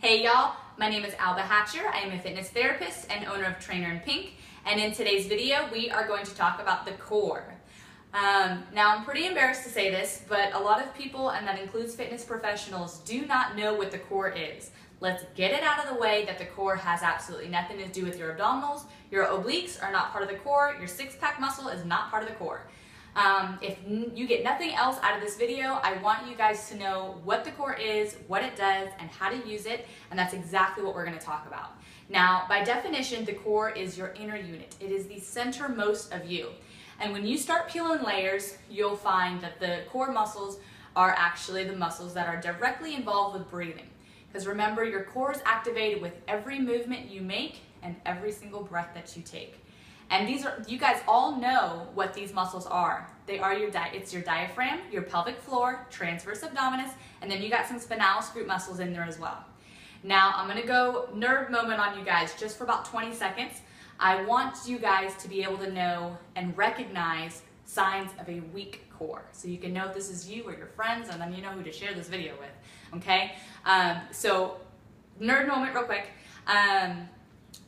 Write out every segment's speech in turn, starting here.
Hey y'all, my name is Alba. I am a fitness therapist and owner of Trainer in Pink, and in today's video we are going to talk about the core. Now I'm pretty embarrassed to say this, but a lot of people, and that includes fitness professionals, do not know what the core is. Let's get it out of the way that the core has absolutely nothing to do with your abdominals. Your obliques are not part of the core. Your six-pack muscle is not part of the core. If you get nothing else out of this video, I want you guys to know what the core is, what it does, and how to use it, and that's exactly what we're going to talk about. Now, by definition, the core is your inner unit. It is the centermost of you. And when you start peeling layers, you'll find that the core muscles are actually the muscles that are directly involved with breathing. Because remember, your core is activated with every movement you make and every single breath that you take. And you guys all know what these muscles are. They are it's your diaphragm, your pelvic floor, transverse abdominis, and then you got some spinalis root muscles in there as well. Now, I'm gonna go nerd moment on you guys just for about 20 seconds. I want you guys to be able to know and recognize signs of a weak core. So you can know if this is you or your friends, and then you know who to share this video with, okay? So nerd moment real quick.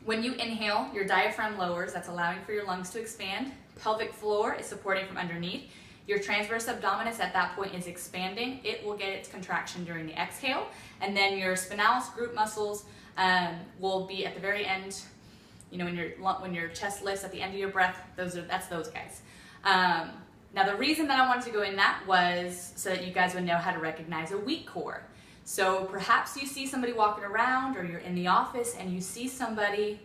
When you inhale, your diaphragm lowers, that's allowing for your lungs to expand. Pelvic floor is supporting from underneath. Your transverse abdominis at that point is expanding. It will get its contraction during the exhale. And then your spinalis root muscles will be at the very end. You know, when your chest lifts at the end of your breath, that's those guys. Now the reason that I wanted to go in that was so that you guys would know how to recognize a weak core. So perhaps you see somebody walking around, or you're in the office and you see somebody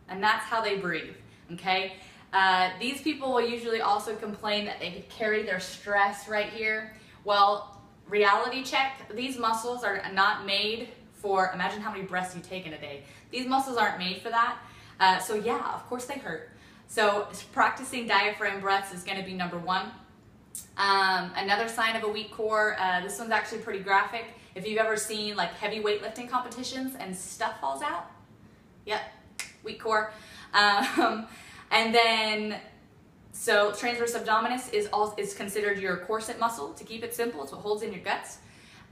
and that's how they breathe, okay? These people will usually also complain that they carry their stress right here. Well, reality check, these muscles are not made for, imagine how many breaths you take in a day. These muscles aren't made for that. So yeah, of course they hurt. So practicing diaphragm breaths is gonna be number one. Another sign of a weak core, this one's actually pretty graphic. If you've ever seen like heavy weightlifting competitions and stuff falls out, yep, weak core. And then, so transverse abdominis is considered your corset muscle. To keep it simple, it's what holds in your guts.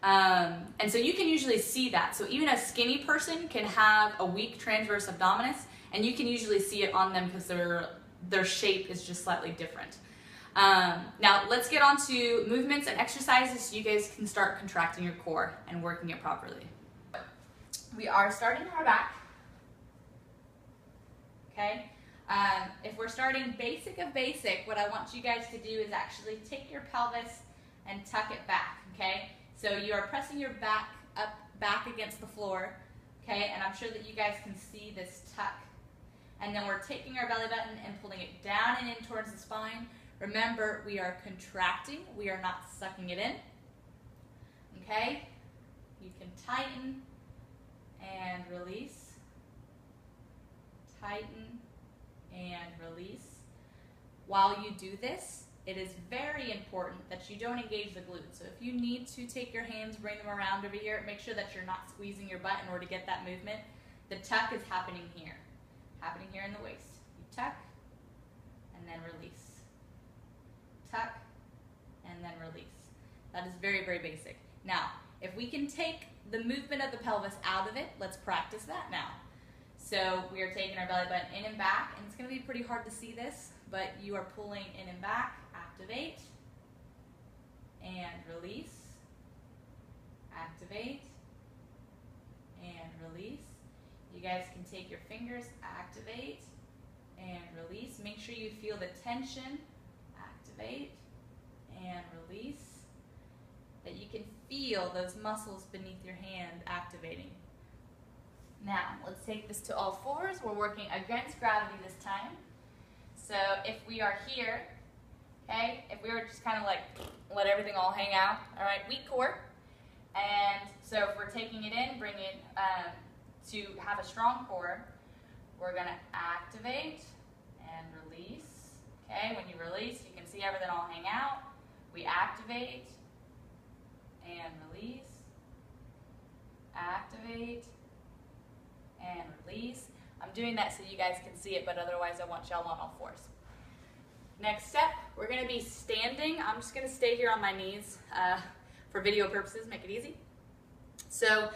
And so you can usually see that. So even a skinny person can have a weak transverse abdominis, and you can usually see it on them because their shape is just slightly different. Now let's get on to movements and exercises so you guys can start contracting your core and working it properly. We are starting our back, okay? If we're starting basic of basic, what I want you guys to do is actually take your pelvis and tuck it back, okay? So you are pressing your back back against the floor, okay? And I'm sure that you guys can see this tuck. And then we're taking our belly button and pulling it down and in towards the spine. Remember, we are contracting, we are not sucking it in, okay? You can tighten and release, tighten and release. While you do this, it is very important that you don't engage the glutes. So if you need to take your hands, bring them around over here, make sure that you're not squeezing your butt in order to get that movement. The tuck is happening here in the waist. You tuck and then release. Tuck and then release. That is very, very basic. Now, if we can take the movement of the pelvis out of it, let's practice that now. So we are taking our belly button in and back, and it's going to be pretty hard to see this, but you are pulling in and back. Activate and release. Activate and release. You guys can take your fingers, activate and release. Make sure you feel the tension. Activate and release. That you can feel those muscles beneath your hand activating. Now, let's take this to all fours. We're working against gravity this time. So if we are here, okay, if we were just kind of like let everything all hang out, all right, weak core. And so if we're taking it in, bring it to have a strong core, we're going to activate and release. Okay, when you release, you can see everything all hang out. We activate and release. Activate and release. I'm doing that so you guys can see it, but otherwise I want y'all on all fours. Next step, we're gonna be standing. I'm just gonna stay here on my knees for video purposes, make it easy. So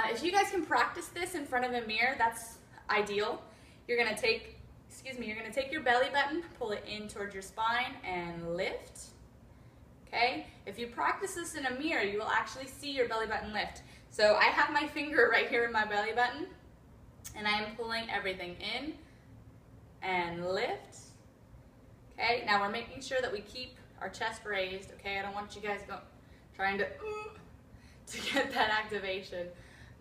if you guys can practice this in front of a mirror, that's ideal. You're gonna take your belly button, pull it in towards your spine and lift. Okay? If you practice this in a mirror, you will actually see your belly button lift. So I have my finger right here in my belly button, and I am pulling everything in and lift. Okay? Now we're making sure that we keep our chest raised. Okay? I don't want you guys trying to get that activation.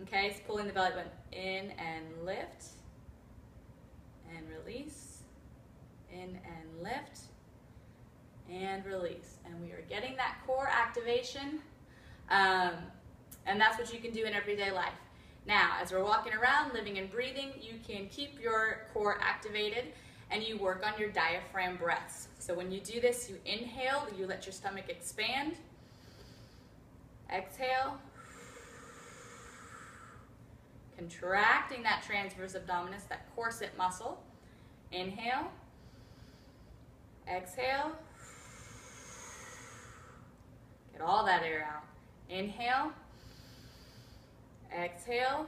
Okay? So pulling the belly button in and lift and release, in and lift and release. And we are getting that core activation, and that's what you can do in everyday life. Now, as we're walking around, living and breathing, you can keep your core activated and you work on your diaphragm breaths. So when you do this, you inhale, you let your stomach expand. Exhale. Contracting that transverse abdominis, that corset muscle. Inhale. Exhale. Get all that air out. Inhale. Exhale.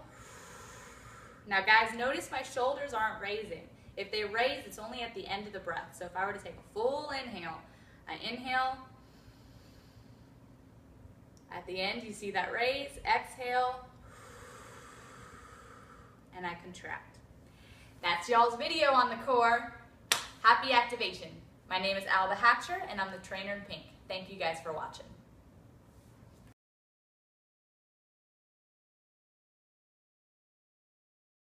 Now guys, notice my shoulders aren't raising. If they raise, it's only at the end of the breath. So if I were to take a full inhale, I inhale. At the end, you see that raise. Exhale. And I contract. That's y'all's video on the core. Happy activation. My name is Alba and I'm the trainer in pink. Thank you guys for watching.